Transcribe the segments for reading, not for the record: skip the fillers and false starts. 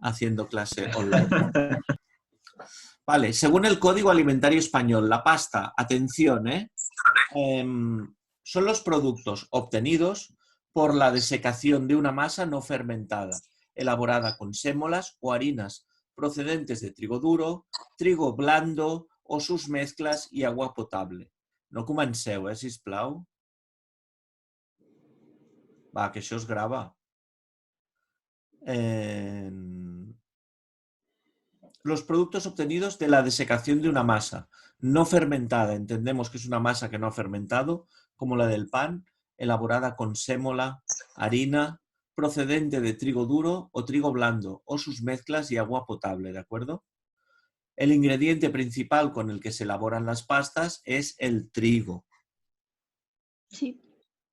haciendo clase online. Vale, según el Código Alimentario Español, la pasta, atención, son los productos obtenidos por la desecación de una masa no fermentada, elaborada con sémolas o harinas procedentes de trigo duro, trigo blando o sus mezclas y agua potable. No comenceu, sisplau. Va, que això es grava. Los productos obtenidos de la desecación de una masa no fermentada, entendemos que es una masa que no ha fermentado, como la del pan, elaborada con sémola, harina, procedente de trigo duro o trigo blando, o sus mezclas y agua potable, ¿de acuerdo? El ingrediente principal con el que se elaboran las pastas es el trigo. Sí.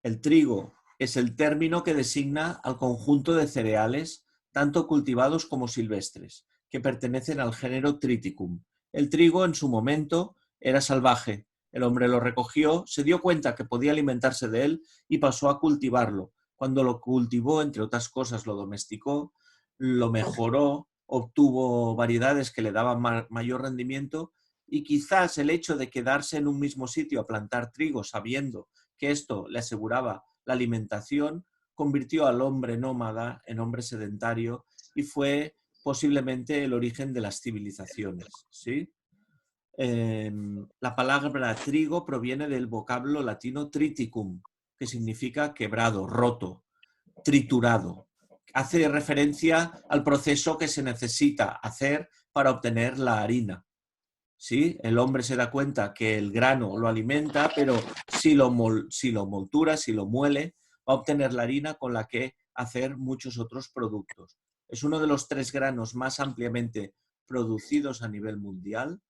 El trigo es el término que designa al conjunto de cereales, tanto cultivados como silvestres, que pertenecen al género Triticum. El trigo en su momento era salvaje. El hombre lo recogió, se dio cuenta que podía alimentarse de él y pasó a cultivarlo. Cuando lo cultivó, entre otras cosas, lo domesticó, lo mejoró, obtuvo variedades que le daban mayor rendimiento y quizás el hecho de quedarse en un mismo sitio a plantar trigo sabiendo que esto le aseguraba la alimentación, convirtió al hombre nómada en hombre sedentario y fue posiblemente el origen de las civilizaciones, ¿sí? La palabra trigo proviene del vocablo latino triticum, que significa quebrado, roto, triturado. Hace referencia al proceso que se necesita hacer para obtener la harina. ¿Sí? El hombre se da cuenta que el grano lo alimenta, pero si lo moltura, si lo muele, va a obtener la harina con la que hacer muchos otros productos. Es uno de los 3 granos más ampliamente producidos a nivel mundial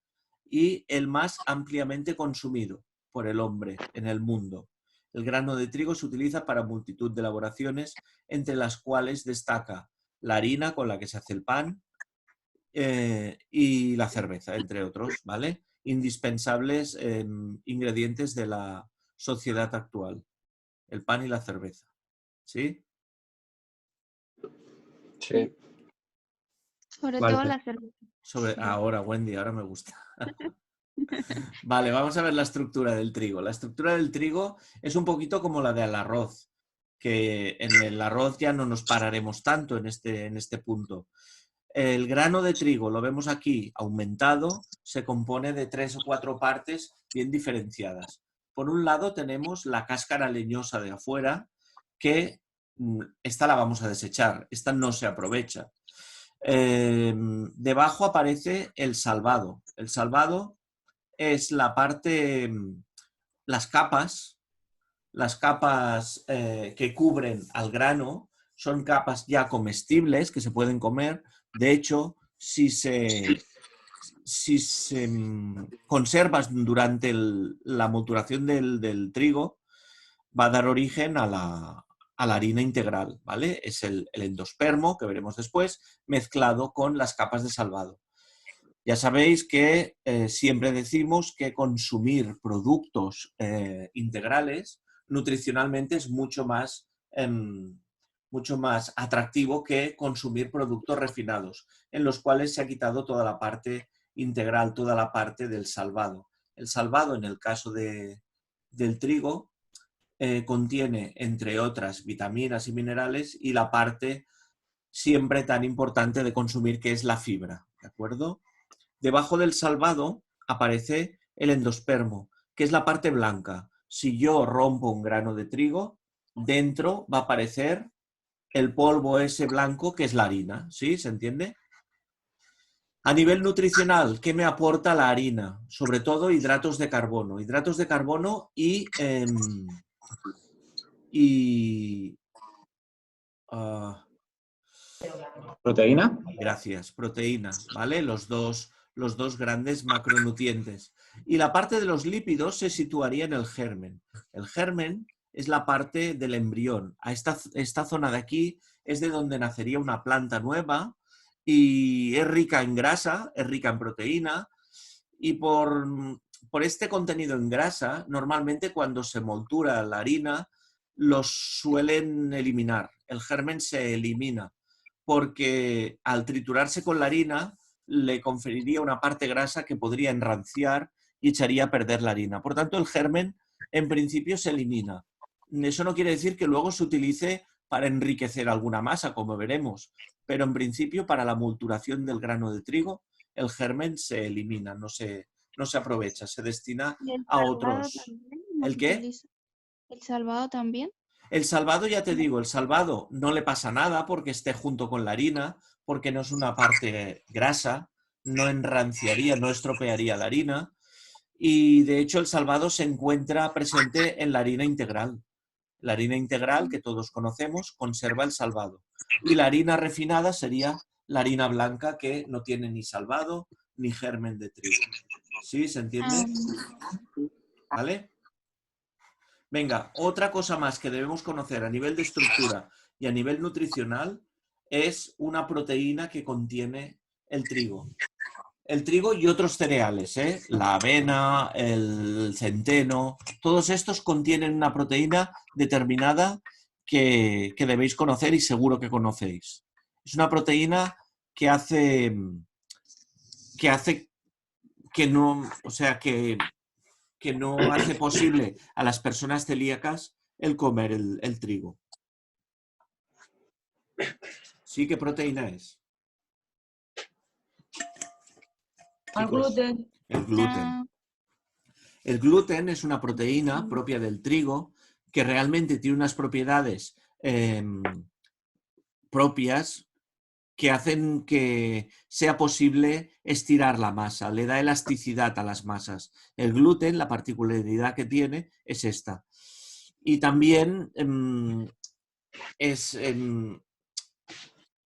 y el más ampliamente consumido por el hombre en el mundo. El grano de trigo se utiliza para multitud de elaboraciones, entre las cuales destaca la harina con la que se hace el pan, y la cerveza, entre otros, ¿vale? Indispensables ingredientes de la sociedad actual. El pan y la cerveza. ¿Sí? Sí. Sobre Vale. todo la cerveza. Ahora, Wendy, ahora me gusta. Vale, vamos a ver la estructura del trigo. La estructura del trigo es un poquito como la del arroz, que en el arroz ya no nos pararemos tanto en este punto. El grano de trigo, lo vemos aquí aumentado, se compone de 3 o 4 partes bien diferenciadas. Por un lado tenemos la cáscara leñosa de afuera, que esta la vamos a desechar, esta no se aprovecha. Debajo aparece el salvado. El salvado es la parte, las capas que cubren al grano, son capas ya comestibles que se pueden comer. De hecho, si se conservas durante la maturación del trigo, va a dar origen a la harina integral, ¿vale? Es el endospermo, que veremos después, mezclado con las capas de salvado. Ya sabéis que siempre decimos que consumir productos integrales nutricionalmente es mucho más atractivo que consumir productos refinados, en los cuales se ha quitado toda la parte integral, toda la parte del salvado. El salvado, en el caso del trigo, contiene, entre otras, vitaminas y minerales y la parte siempre tan importante de consumir, que es la fibra, ¿de acuerdo? Debajo del salvado aparece el endospermo, que es la parte blanca. Si yo rompo un grano de trigo, dentro va a aparecer el polvo ese blanco que es la harina, ¿sí? ¿Se entiende? A nivel nutricional, ¿qué me aporta la harina? Sobre todo hidratos de carbono. Hidratos de carbono y ¿Proteína? Gracias, proteína, ¿vale? Los dos grandes macronutrientes. Y la parte de los lípidos se situaría en el germen. El germen es la parte del embrión. A esta zona de aquí es de donde nacería una planta nueva y es rica en grasa, es rica en proteína, y por este contenido en grasa, normalmente cuando se moltura la harina, los suelen eliminar. El germen se elimina porque al triturarse con la harina le conferiría una parte grasa que podría enranciar y echaría a perder la harina. Por tanto, el germen en principio se elimina. Eso no quiere decir que luego se utilice para enriquecer alguna masa, como veremos, pero en principio para la multuración del grano de trigo el germen se elimina, no se aprovecha, se destina ¿Y el a salvado otros. también? ¿Cómo ¿El se qué? utiliza? ¿El salvado también? El salvado, ya te No. digo, el salvado no le pasa nada porque esté junto con la harina, porque no es una parte grasa, no enranciaría, no estropearía la harina. Y de hecho el salvado se encuentra presente en la harina integral. La harina integral, que todos conocemos, conserva el salvado. Y la harina refinada sería la harina blanca, que no tiene ni salvado ni germen de trigo. ¿Sí? ¿Se Ah, entiende? ¿Vale? Venga, otra cosa más que debemos conocer a nivel de estructura y a nivel nutricional es una proteína que contiene el trigo. El trigo y otros cereales, ¿eh? La avena, el centeno, todos estos contienen una proteína determinada que debéis conocer y seguro que conocéis. Es una proteína que hace que no, o sea, que no hace posible a las personas celíacas el comer el trigo. ¿Sí? ¿Qué proteína es? El Chicos, gluten. el gluten. ah, El gluten es una proteína propia del trigo que realmente tiene unas propiedades propias que hacen que sea posible estirar la masa, le da elasticidad a las masas. El gluten, la particularidad que tiene es esta. Y también es,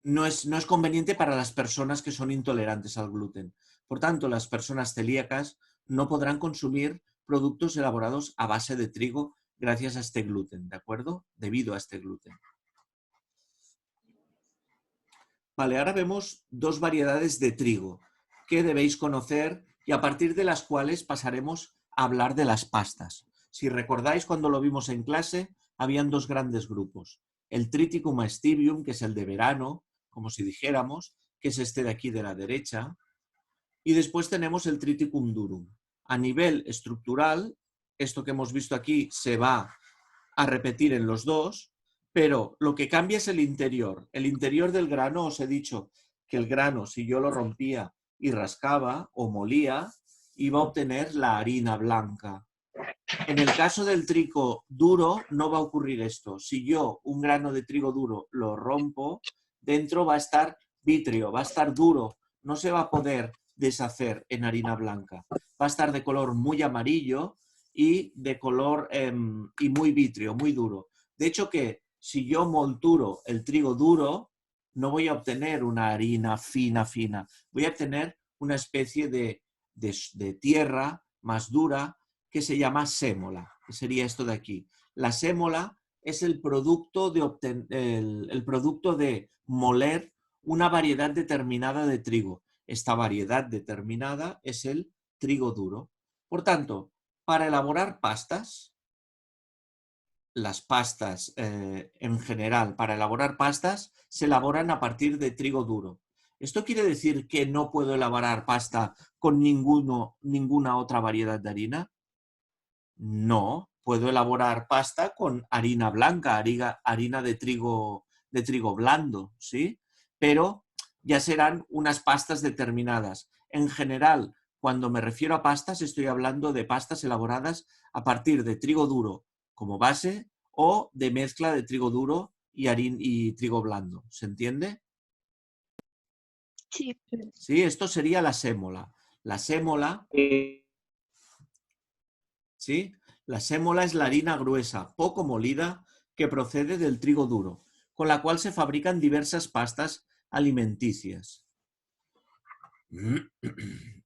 no es conveniente para las personas que son intolerantes al gluten. Por tanto, las personas celíacas no podrán consumir productos elaborados a base de trigo gracias a este gluten, ¿de acuerdo? Debido a este gluten. Vale, ahora vemos dos variedades de trigo que debéis conocer y a partir de las cuales pasaremos a hablar de las pastas. Si recordáis, cuando lo vimos en clase, habían dos grandes grupos. El Triticum aestibium, que es el de verano, como si dijéramos, que es este de aquí de la derecha, y después tenemos el Triticum durum. A nivel estructural, esto que hemos visto aquí se va a repetir en los dos, pero lo que cambia es el interior. El interior del grano, os he dicho que el grano, si yo lo rompía y rascaba o molía, iba a obtener la harina blanca. En el caso del trigo duro no va a ocurrir esto. Si yo un grano de trigo duro lo rompo, dentro va a estar vítreo, va a estar duro, no se va a poder deshacer en harina blanca. Va a estar de color muy amarillo y de color y muy vítreo, muy duro. De hecho que si yo molturo el trigo duro, no voy a obtener una harina fina, fina. Voy a obtener una especie de tierra más dura que se llama sémola, que sería esto de aquí. La sémola es el producto el producto de moler una variedad determinada de trigo. Esta variedad determinada es el trigo duro. Por tanto, para elaborar pastas, las pastas en general, para elaborar pastas, se elaboran a partir de trigo duro. ¿Esto quiere decir que no puedo elaborar pasta con ninguna otra variedad de harina? No, puedo elaborar pasta con harina blanca, harina de trigo blando, ¿sí? Pero ya serán unas pastas determinadas. En general, cuando me refiero a pastas, estoy hablando de pastas elaboradas a partir de trigo duro como base o de mezcla de trigo duro y trigo blando. ¿Se entiende? sí. Sí, esto sería la sémola. La sémola, ¿sí? La sémola es la harina gruesa, poco molida, que procede del trigo duro, con la cual se fabrican diversas pastas alimenticias.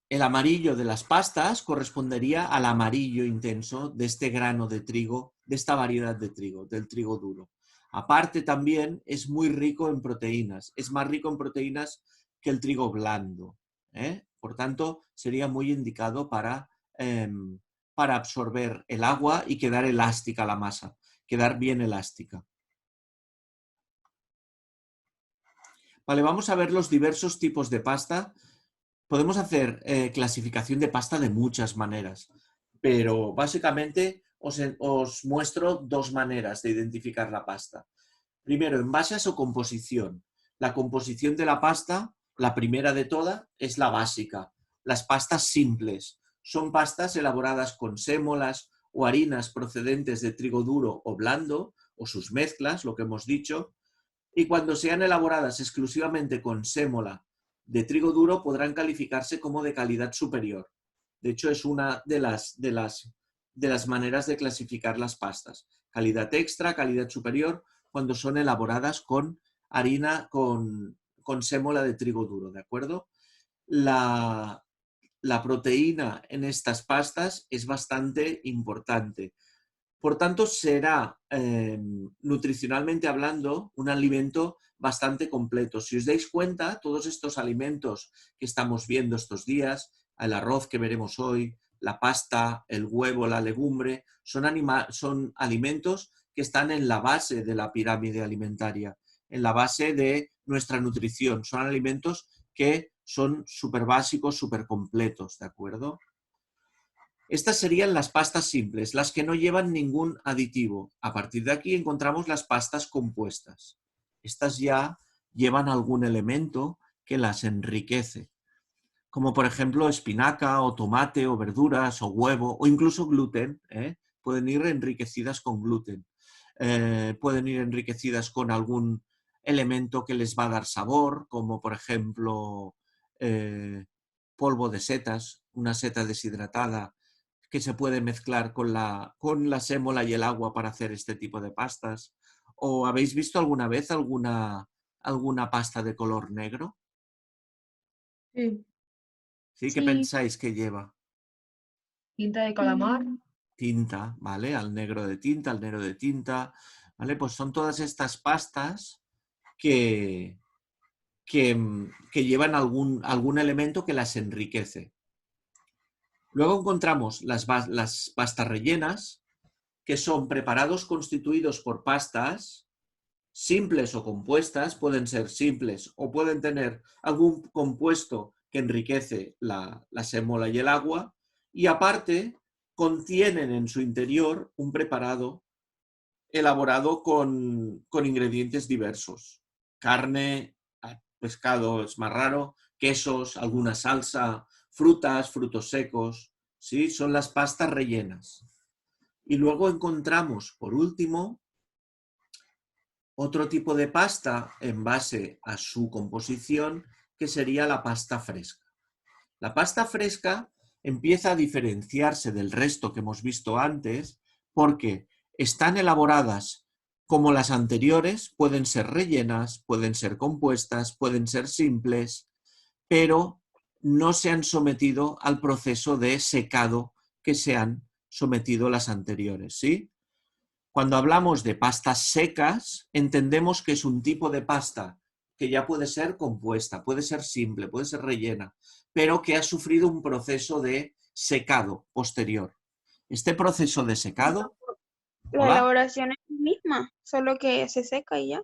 El amarillo de las pastas correspondería al amarillo intenso de este grano de trigo, de esta variedad de trigo, del trigo duro. Aparte también es muy rico en proteínas, es más rico en proteínas que el trigo blando. Por tanto, sería muy indicado para absorber el agua y quedar elástica la masa, quedar bien elástica. Vale, vamos a ver los diversos tipos de pasta. Podemos hacer clasificación de pasta de muchas maneras, pero básicamente os muestro dos maneras de identificar la pasta. Primero, en base a su composición. La composición de la pasta, la primera de todas, es la básica. Las pastas simples son pastas elaboradas con sémolas o harinas procedentes de trigo duro o blando, o sus mezclas, lo que hemos dicho, y cuando sean elaboradas exclusivamente con sémola de trigo duro podrán calificarse como de calidad superior. De hecho, es una de las maneras de clasificar las pastas. Calidad extra, calidad superior, cuando son elaboradas con harina, con sémola de trigo duro, ¿de acuerdo? La, la proteína en estas pastas es bastante importante. Por tanto, será, nutricionalmente hablando, un alimento bastante completo. Si os dais cuenta, todos estos alimentos que estamos viendo estos días, el arroz que veremos hoy, la pasta, el huevo, la legumbre, son alimentos que están en la base de la pirámide alimentaria, en la base de nuestra nutrición. Son alimentos que son súper básicos, súper completos, ¿de acuerdo? Estas serían las pastas simples, las que no llevan ningún aditivo. A partir de aquí encontramos las pastas compuestas. Estas ya llevan algún elemento que las enriquece, como por ejemplo espinaca o tomate o verduras o huevo o incluso gluten. Pueden ir enriquecidas con gluten. Pueden ir enriquecidas con algún elemento que les va a dar sabor, como por ejemplo polvo de setas, una seta deshidratada que se puede mezclar con la sémola y el agua para hacer este tipo de pastas. ¿O habéis visto alguna vez alguna pasta de color negro? Sí. ¿Sí? ¿Qué Sí. pensáis que lleva? Tinta de calamar. Tinta, ¿vale? Al negro de tinta, ¿vale? Pues son todas estas pastas que, que llevan algún elemento que las enriquece. Luego encontramos las pastas rellenas, que son preparados constituidos por pastas simples o compuestas, pueden ser simples o pueden tener algún compuesto que enriquece la sémola y el agua, y aparte contienen en su interior un preparado elaborado con ingredientes diversos. Carne, pescado es más raro, quesos, alguna salsa, frutas, frutos secos, ¿sí? Son las pastas rellenas. Y luego encontramos, por último, otro tipo de pasta en base a su composición, que sería la pasta fresca. La pasta fresca empieza a diferenciarse del resto que hemos visto antes porque están elaboradas como las anteriores, pueden ser rellenas, pueden ser compuestas, pueden ser simples, pero no se han sometido al proceso de secado que se han sometido las anteriores, ¿sí? Cuando hablamos de pastas secas, entendemos que es un tipo de pasta que ya puede ser compuesta, puede ser simple, puede ser rellena, pero que ha sufrido un proceso de secado posterior. Este proceso de secado, La ¿hola? elaboración es la misma, solo que se seca y ya.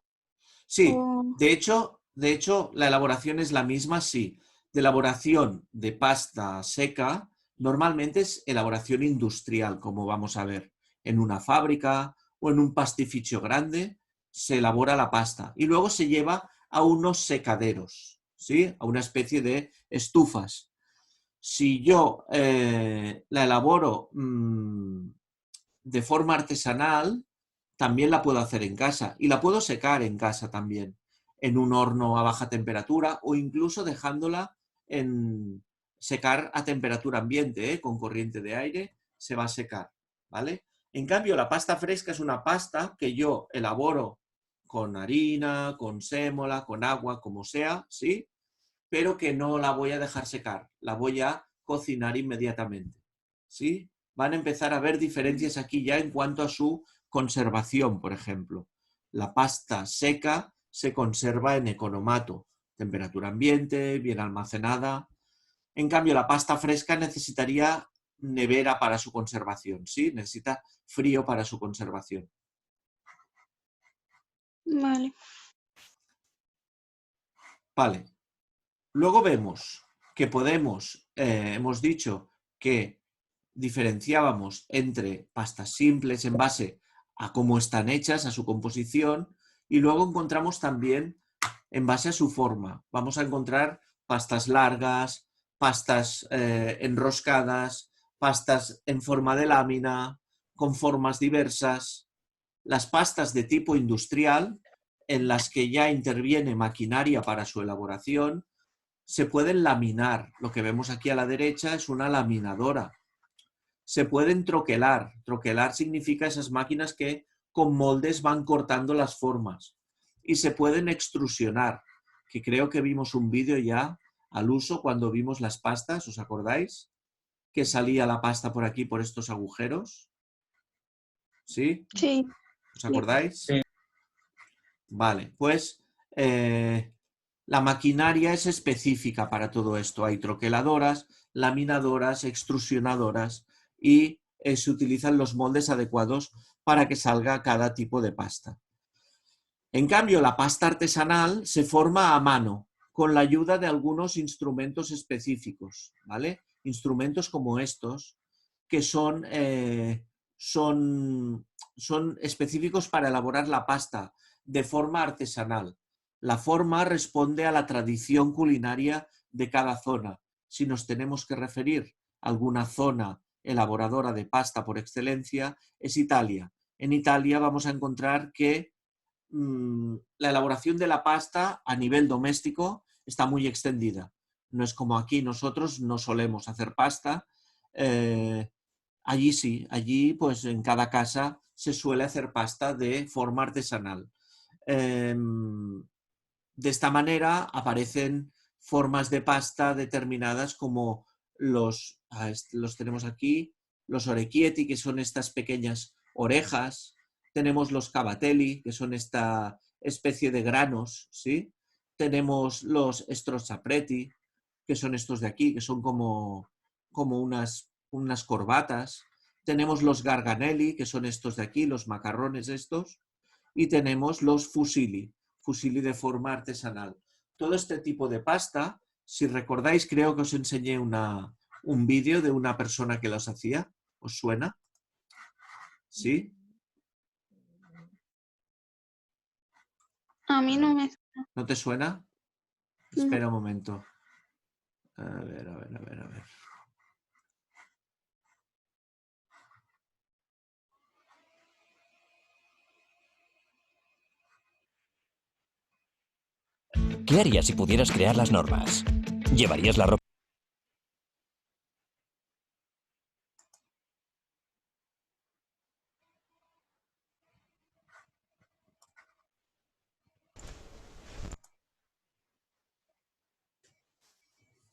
Sí, O- de hecho, la elaboración es la misma, sí. De elaboración de pasta seca, normalmente es elaboración industrial, como vamos a ver. En una fábrica o en un pastificio grande se elabora la pasta y luego se lleva a unos secaderos, ¿sí? A una especie de estufas. Si yo la elaboro de forma artesanal, también la puedo hacer en casa y la puedo secar en casa también, en un horno a baja temperatura o incluso dejándola en secar a temperatura ambiente, con corriente de aire, se va a secar, ¿vale? En cambio, la pasta fresca es una pasta que yo elaboro con harina, con sémola, con agua, como sea, ¿sí? Pero que no la voy a dejar secar, la voy a cocinar inmediatamente, ¿sí? Van a empezar a haber diferencias aquí ya en cuanto a su conservación, por ejemplo. La pasta seca se conserva en economato, temperatura ambiente, bien almacenada. En cambio, la pasta fresca necesitaría nevera para su conservación, ¿sí? Necesita frío para su conservación. Vale. Vale. Luego vemos que podemos, hemos dicho que diferenciábamos entre pastas simples en base a cómo están hechas, a su composición, y luego encontramos también en base a su forma. Vamos a encontrar pastas largas, pastas enroscadas, pastas en forma de lámina, con formas diversas. Las pastas de tipo industrial, en las que ya interviene maquinaria para su elaboración, se pueden laminar. Lo que vemos aquí a la derecha es una laminadora. Se pueden troquelar. Troquelar significa esas máquinas que con moldes van cortando las formas. Y se pueden extrusionar, que creo que vimos un vídeo ya al uso cuando vimos las pastas, ¿os acordáis? Que salía la pasta por aquí, por estos agujeros. ¿Sí? Sí. ¿Os acordáis? Sí. Vale, pues la maquinaria es específica para todo esto. Hay troqueladoras, laminadoras, extrusionadoras y se utilizan los moldes adecuados para que salga cada tipo de pasta. En cambio, la pasta artesanal se forma a mano con la ayuda de algunos instrumentos específicos, ¿vale? Instrumentos como estos que son específicos para elaborar la pasta de forma artesanal. La forma responde a la tradición culinaria de cada zona. Si nos tenemos que referir a alguna zona elaboradora de pasta por excelencia, es Italia. En Italia vamos a encontrar que la elaboración de la pasta a nivel doméstico está muy extendida. No es como aquí, nosotros no solemos hacer pasta. Allí sí, allí pues en cada casa se suele hacer pasta de forma artesanal. De esta manera aparecen formas de pasta determinadas como los tenemos aquí, los orecchietti, que son estas pequeñas orejas. Tenemos los cavatelli, que son esta especie de granos, ¿sí? Tenemos los strozzapreti, que son estos de aquí, que son como unas corbatas. Tenemos los garganelli, que son estos de aquí, los macarrones estos. Y tenemos los fusilli de forma artesanal. Todo este tipo de pasta, si recordáis, creo que os enseñé un vídeo de una persona que los hacía. ¿Os suena? ¿Sí? A mí no me... ¿No te suena? No. Espera un momento. A ver, a ver, a ver, a ver. ¿Qué harías si pudieras crear las normas? ¿Llevarías la ropa?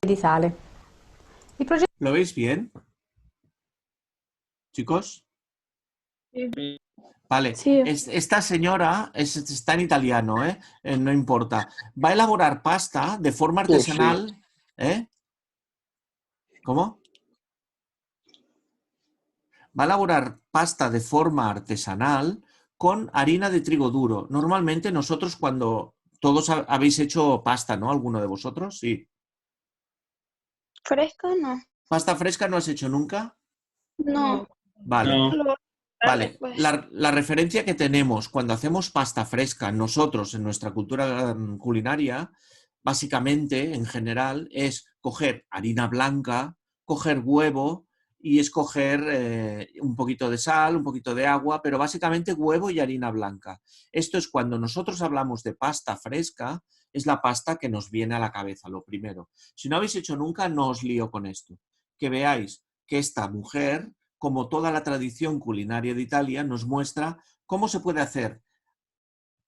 Di sale. Il progetto ¿Lo veis bien? ¿Chicos? Sí. Vale, Sí. esta señora está en italiano, no importa. Va a elaborar pasta de forma artesanal. ¿Cómo? Va a elaborar pasta de forma artesanal con harina de trigo duro. Normalmente nosotros todos habéis hecho pasta, ¿no? ¿Alguno de vosotros? Sí. ¿Fresca? No. ¿Pasta fresca no has hecho nunca? No. Vale. No. Vale, Después. la referencia que tenemos cuando hacemos pasta fresca nosotros en nuestra cultura culinaria, básicamente, en general, es coger harina blanca, coger huevo y escoger un poquito de sal, un poquito de agua, pero básicamente huevo y harina blanca. Esto es cuando nosotros hablamos de pasta fresca, es la pasta que nos viene a la cabeza, lo primero. Si no habéis hecho nunca, no os lío con esto. Que veáis que esta mujer, como toda la tradición culinaria de Italia, nos muestra cómo se puede hacer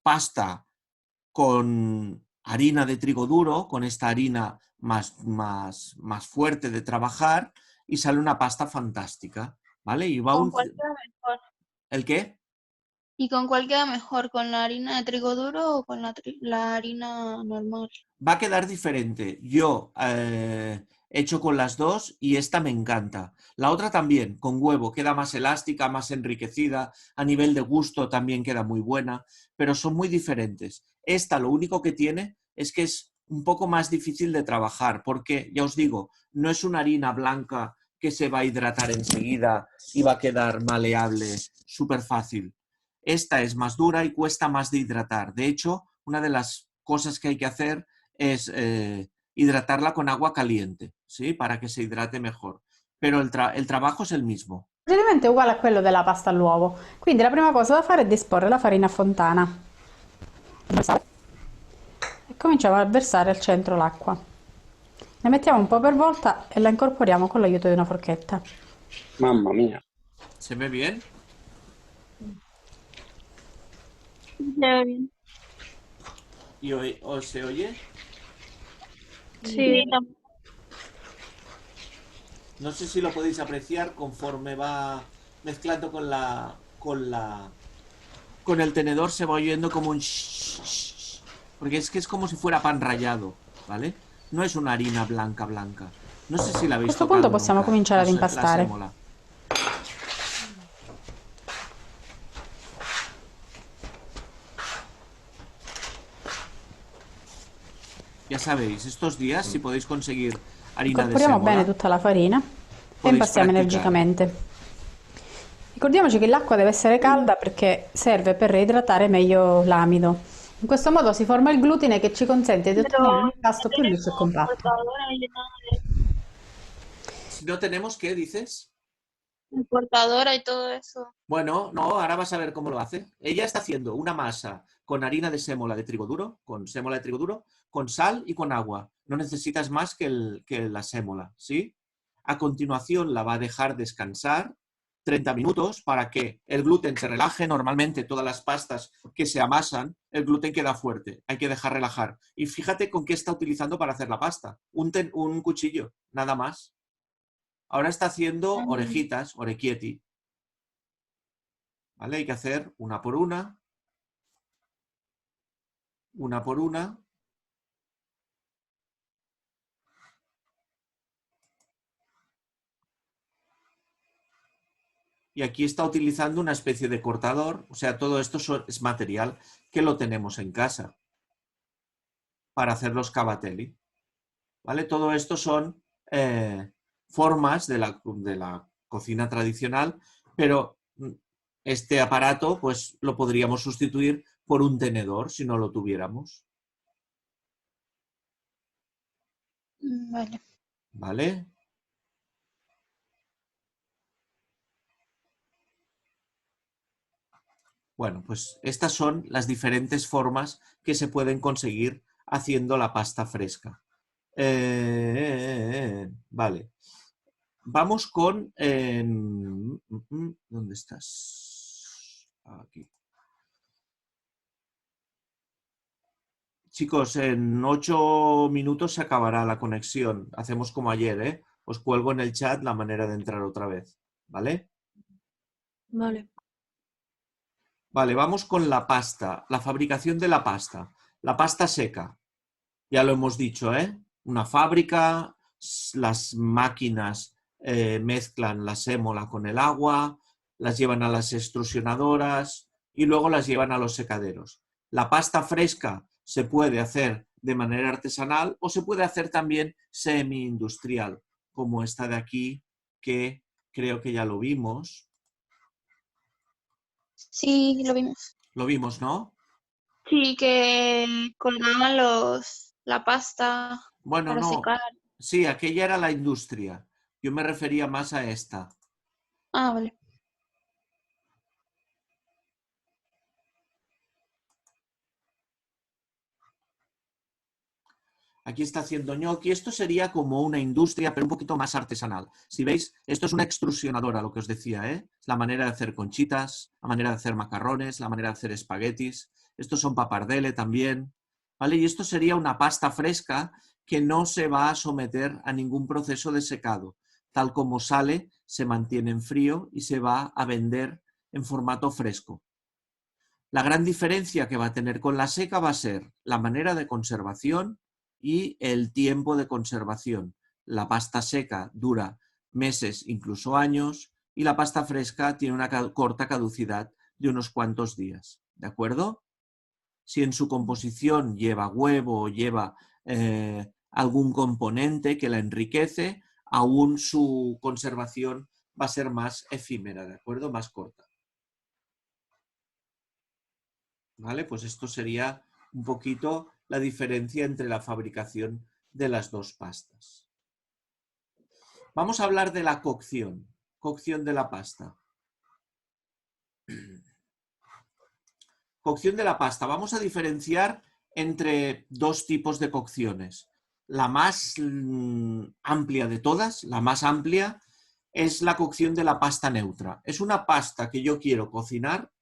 pasta con harina de trigo duro, con esta harina más fuerte de trabajar, y sale una pasta fantástica, ¿vale? Y va ¿Con cuál queda mejor? ¿El qué? ¿Y con cuál queda mejor? ¿Con la harina de trigo duro o con la harina normal? Va a quedar diferente. Yo he hecho con las dos y esta me encanta. La otra también, con huevo, queda más elástica, más enriquecida, a nivel de gusto también queda muy buena, pero son muy diferentes. Esta lo único que tiene es que es un poco más difícil de trabajar, porque, ya os digo, no es una harina blanca que se va a hidratar enseguida y va a quedar maleable súper fácil. Esta es más dura y cuesta más de hidratar. De hecho, una de las cosas que hay que hacer es hidratarla con agua caliente, ¿sí? Para que se hidrate mejor. Pero el trabajo es el mismo. Il procedimento è uguale a quello della pasta all'uovo, quindi la prima cosa da fare è disporre la farina a fontana. E cominciamo a versare al centro l'acqua. Ne mettiamo un po' per volta e la incorporiamo con l'aiuto di una forchetta. Mamma mia. ¿Se ve bien? Se ve bien. ¿Y se oye? Sí, No sé si lo podéis apreciar conforme va mezclando con el tenedor, se va oyendo como un shh, porque es que es como si fuera pan rallado, ¿vale? No es una harina blanca. No sé si la habéis A questo tocado punto possiamo nunca, cominciare ad la impastare. sémola. Ya sabéis, estos días, si podéis conseguir harina de Incorporiamo bene sémola, tutta la farina e Podéis impastiamo praticar. energicamente. Ricordiamoci che l'acqua deve essere calda perché serve per reidratare meglio l'amido. In questo modo si forma il glutine che ci consente di ottenere un impasto più liscio e compatto. portadora y nada de si no tenemos, ¿qué dices? portadora y todo eso. Bueno, no, ahora vas a ver cómo lo hace. Ella está haciendo una masa con harina de sémola de trigo duro, con sal y con agua. No necesitas más que la sémola, ¿sí? A continuación la va a dejar descansar 30 minutos para que el gluten se relaje. Normalmente todas las pastas que se amasan, el gluten queda fuerte. Hay que dejar relajar. Y fíjate con qué está utilizando para hacer la pasta. Un cuchillo, nada más. Ahora está haciendo orejitas, orecchietti. ¿Vale? Hay que hacer una por una. Una por una. Y aquí está utilizando una especie de cortador. O sea, todo esto es material que lo tenemos en casa para hacer los cavatelli. ¿Vale? Todo esto son formas de la cocina tradicional, pero este aparato pues lo podríamos sustituir por un tenedor si no lo tuviéramos. Vale. ¿Vale? Bueno, pues estas son las diferentes formas que se pueden conseguir haciendo la pasta fresca. Vale. Vamos con... ¿dónde estás? Aquí. Chicos, en 8 minutos se acabará la conexión. Hacemos como ayer, ¿eh? Os cuelgo en el chat la manera de entrar otra vez. ¿Vale? Vale. Vale, vamos con la pasta. La fabricación de la pasta. La pasta seca. Ya lo hemos dicho, ¿eh? Una fábrica, las máquinas mezclan la sémola con el agua, las llevan a las extrusionadoras y luego las llevan a los secaderos. La pasta fresca se puede hacer de manera artesanal o se puede hacer también semi-industrial, como esta de aquí, que creo que ya lo vimos. Sí, lo vimos. Lo vimos, ¿no? Sí, que colgaban la pasta Bueno, para no. secar. Sí, aquella era la industria. Yo me refería más a esta. Ah, vale. Aquí está haciendo ñoqui. Esto sería como una industria, pero un poquito más artesanal. Si veis, esto es una extrusionadora, lo que os decía, ¿eh? La manera de hacer conchitas, la manera de hacer macarrones, la manera de hacer espaguetis. Estos son papardelle también, ¿vale? Y esto sería una pasta fresca que no se va a someter a ningún proceso de secado. Tal como sale, se mantiene en frío y se va a vender en formato fresco. La gran diferencia que va a tener con la seca va a ser la manera de conservación y el tiempo de conservación. La pasta seca dura meses, incluso años, y la pasta fresca tiene una corta caducidad de unos cuantos días. ¿De acuerdo? Si en su composición lleva huevo o lleva algún componente que la enriquece, aún su conservación va a ser más efímera, ¿de acuerdo? Más corta. ¿Vale? Pues esto sería un poquito la diferencia entre la fabricación de las dos pastas. Vamos a hablar de la cocción de la pasta. Cocción de la pasta. Vamos a diferenciar entre dos tipos de cocciones. La más amplia de todas, la más amplia, es la cocción de la pasta neutra. Es una pasta que yo quiero cocinar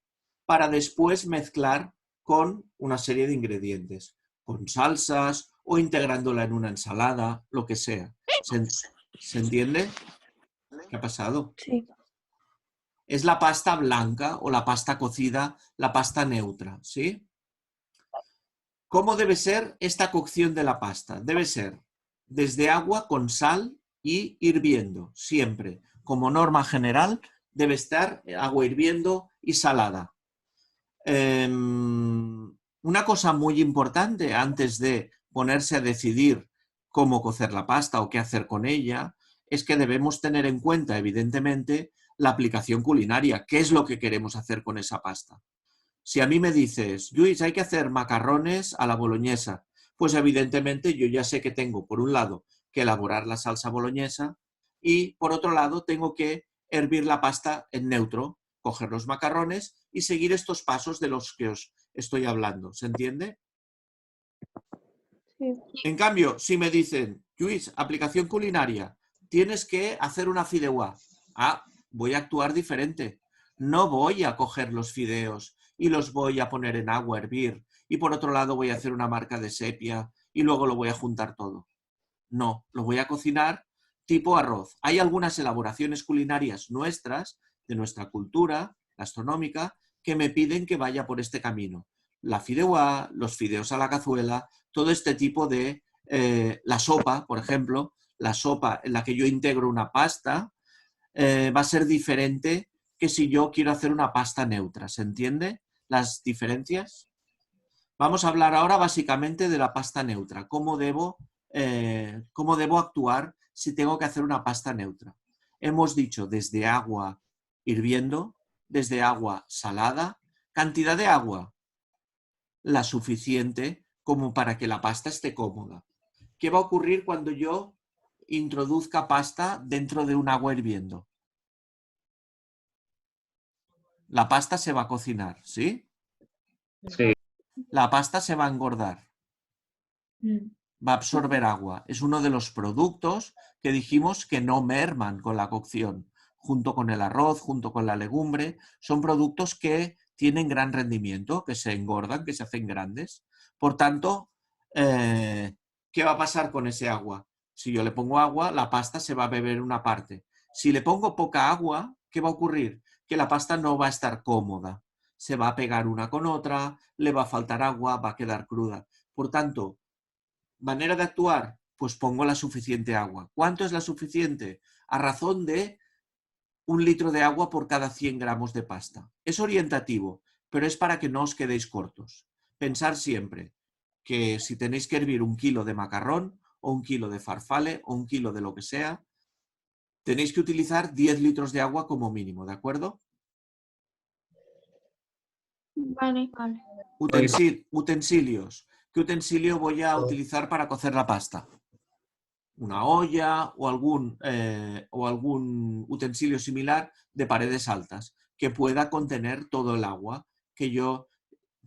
para después mezclar con una serie de ingredientes, con salsas o integrándola en una ensalada, lo que sea. ¿Se entiende? ¿Qué ha pasado? Sí. Es la pasta blanca o la pasta cocida, la pasta neutra, ¿sí? ¿Cómo debe ser esta cocción de la pasta? Debe ser desde agua con sal y hirviendo, siempre. Como norma general, debe estar agua hirviendo y salada. Una cosa muy importante antes de ponerse a decidir cómo cocer la pasta o qué hacer con ella, es que debemos tener en cuenta, evidentemente, la aplicación culinaria. ¿Qué es lo que queremos hacer con esa pasta? Si a mí me dices, Luis, hay que hacer macarrones a la boloñesa, pues evidentemente yo ya sé que tengo, por un lado, que elaborar la salsa boloñesa y, por otro lado, tengo que hervir la pasta en neutro, coger los macarrones y seguir estos pasos de los que os estoy hablando. ¿Se entiende? Sí. En cambio, si me dicen, Luis, aplicación culinaria, tienes que hacer una fideuá. Ah, voy a actuar diferente. No voy a coger los fideos y los voy a poner en agua a hervir y por otro lado voy a hacer una marca de sepia y luego lo voy a juntar todo. No, lo voy a cocinar tipo arroz. Hay algunas elaboraciones culinarias nuestras, de nuestra cultura gastronómica, que me piden que vaya por este camino. La fideuá, los fideos a la cazuela, todo este tipo de... la sopa, por ejemplo, la sopa en la que yo integro una pasta, va a ser diferente que si yo quiero hacer una pasta neutra. ¿Se entiende las diferencias? Vamos a hablar ahora básicamente de la pasta neutra. ¿Cómo debo actuar si tengo que hacer una pasta neutra? Hemos dicho desde agua hirviendo, desde agua salada, cantidad de agua, la suficiente como para que la pasta esté cómoda. ¿Qué va a ocurrir cuando yo introduzca pasta dentro de un agua hirviendo? La pasta se va a cocinar, ¿sí? Sí. La pasta se va a engordar. Va a absorber agua. Es uno de los productos que dijimos que no merman con la cocción. Junto con el arroz, junto con la legumbre, son productos que tienen gran rendimiento, que se engordan, que se hacen grandes. Por tanto, ¿qué va a pasar con ese agua? Si yo le pongo agua, la pasta se va a beber una parte. Si le pongo poca agua, ¿qué va a ocurrir? Que la pasta no va a estar cómoda. Se va a pegar una con otra, le va a faltar agua, va a quedar cruda. Por tanto, manera de actuar, pues pongo la suficiente agua. ¿Cuánto es la suficiente? A razón de 1 litro de agua por cada 100 gramos de pasta. Es orientativo, pero es para que no os quedéis cortos. Pensar siempre que si tenéis que hervir 1 kilo de macarrón o 1 kilo de farfalle o 1 kilo de lo que sea, tenéis que utilizar 10 litros de agua como mínimo, ¿de acuerdo? Vale. Utensilios. ¿Qué utensilio voy a utilizar para cocer la pasta? Una olla o algún utensilio similar de paredes altas que pueda contener todo el agua, que yo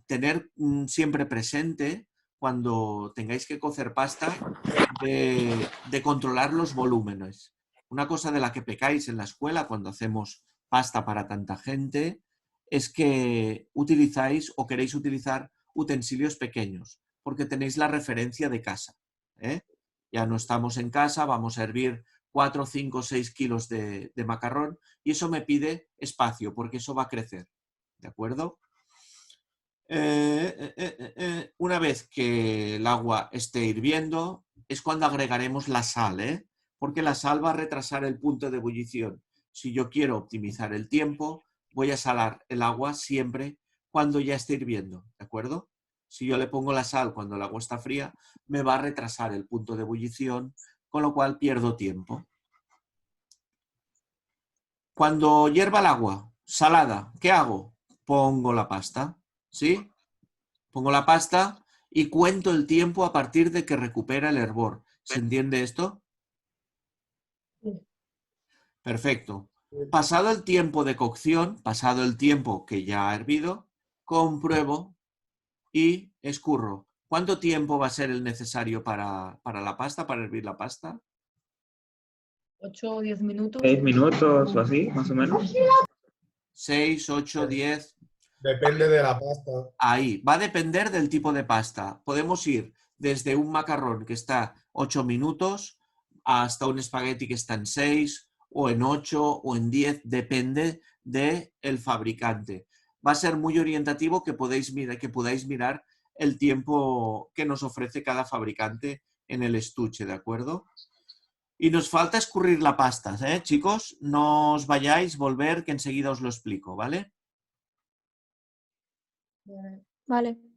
tener siempre presente cuando tengáis que cocer pasta de controlar los volúmenes. Una cosa de la que pecáis en la escuela cuando hacemos pasta para tanta gente es que utilizáis o queréis utilizar utensilios pequeños porque tenéis la referencia de casa, ¿eh? Ya no estamos en casa, vamos a hervir 4, 5, 6 kilos de macarrón y eso me pide espacio porque eso va a crecer, ¿de acuerdo? Una vez que el agua esté hirviendo es cuando agregaremos la sal, ¿eh? Porque la sal va a retrasar el punto de ebullición. Si yo quiero optimizar el tiempo, voy a salar el agua siempre cuando ya esté hirviendo, ¿de acuerdo? Si yo le pongo la sal cuando el agua está fría, me va a retrasar el punto de ebullición, con lo cual pierdo tiempo. Cuando hierva el agua salada, ¿qué hago? Pongo la pasta, ¿sí? Pongo la pasta y cuento el tiempo a partir de que recupera el hervor. ¿Se entiende esto? Perfecto. Pasado el tiempo de cocción, pasado el tiempo que ya ha hervido, compruebo y escurro. ¿Cuánto tiempo va a ser el necesario para la pasta, para hervir la pasta? 8 o 10 minutos. 6 minutos o así, más o menos. 6, 8, 10. Depende de la pasta. Ahí, va a depender del tipo de pasta. Podemos ir desde un macarrón que está 8 minutos hasta un espagueti que está en 6 o en 8 o en 10, depende del fabricante. Va a ser muy orientativo que podáis mirar el tiempo que nos ofrece cada fabricante en el estuche, ¿de acuerdo? Y nos falta escurrir la pasta, ¿eh, chicos? No os vayáis, volver, que enseguida os lo explico, ¿vale? Vale.